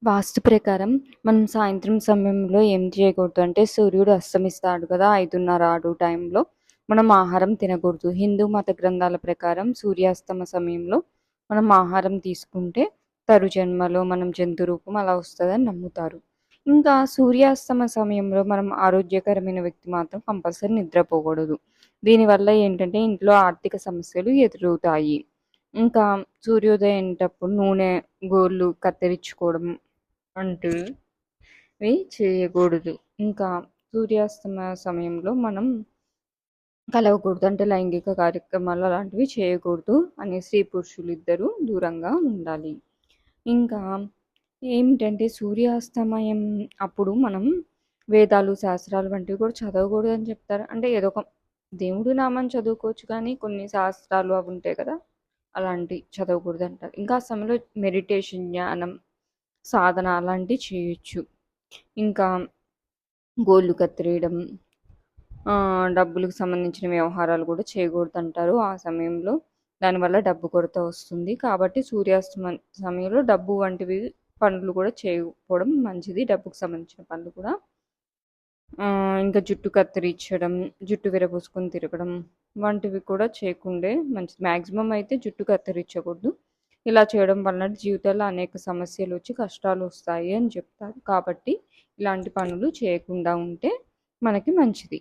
వాస్తు ప్రకారం మనం సాయంత్రం సమయంలో ఏం చేయకూడదు అంటే సూర్యుడు అస్తమిస్తాడు కదా 5:30, 6 టైంలో మనం ఆహారం తినకూడదు. హిందూ మత గ్రంథాల ప్రకారం సూర్యాస్తమ సమయంలో మనం ఆహారం తీసుకుంటే తరు జన్మలో మనం జంతు రూపం అలా వస్తుందని నమ్ముతారు. ఇంకా సూర్యాస్తమ సమయంలో మనం ఆరోగ్యకరమైన వ్యక్తి మాత్రం కంపల్సరీ నిద్రపోకూడదు. దీనివల్ల ఏంటంటే ఇంట్లో ఆర్థిక సమస్యలు ఎదురవుతాయి. ఇంకా సూర్యోదయంటప్పుడు నూనె గోర్లు కత్తిరించుకోవడం వంటివి చేయకూడదు. ఇంకా సూర్యాస్తమయ సమయంలో మనం కలవకూడదు. అంటే లైంగిక కార్యక్రమాలు అలాంటివి చేయకూడదు అని స్త్రీ పురుషులు ఇద్దరూ దూరంగా ఉండాలి. ఇంకా ఏమిటంటే సూర్యాస్తమయం అప్పుడు మనం వేదాలు, శాస్త్రాలు వంటివి కూడా చదవకూడదని చెప్తారు. అంటే ఏదో ఒక దేవుడి నామం చదువుకోవచ్చు కానీ కొన్ని శాస్త్రాలు అవి ఉంటాయి కదా! అలాంటివి చదవకూడదంటారు. ఇంకా ఆ సమయంలో మెడిటేషన్, జ్ఞానం, సాధన అలాంటివి చేయొచ్చు. ఇంకా గోళ్ళు కత్తిరియడం, డబ్బులకు సంబంధించిన వ్యవహారాలు కూడా చేయకూడదంటారు ఆ సమయంలో. దానివల్ల డబ్బు కొరత వస్తుంది. కాబట్టి సమయంలో డబ్బు వంటివి పనులు కూడా చేయకపోవడం మంచిది. డబ్బుకు సంబంధించిన పనులు కూడా. ఇంకా జుట్టు కత్తిరించడం, జుట్టు విరబోసుకొని తిరగడం వంటివి కూడా చేయకుండే మంచిది. మ్యాక్సిమం అయితే జుట్టు కత్తిరించకూడదు. ఇలా చేయడం వలన జీవితంలో అనేక సమస్యలు వచ్చి కష్టాలు వస్తాయి అని చెప్తారు. కాబట్టి ఇలాంటి పనులు చేయకుండా ఉంటే మనకి మంచిది.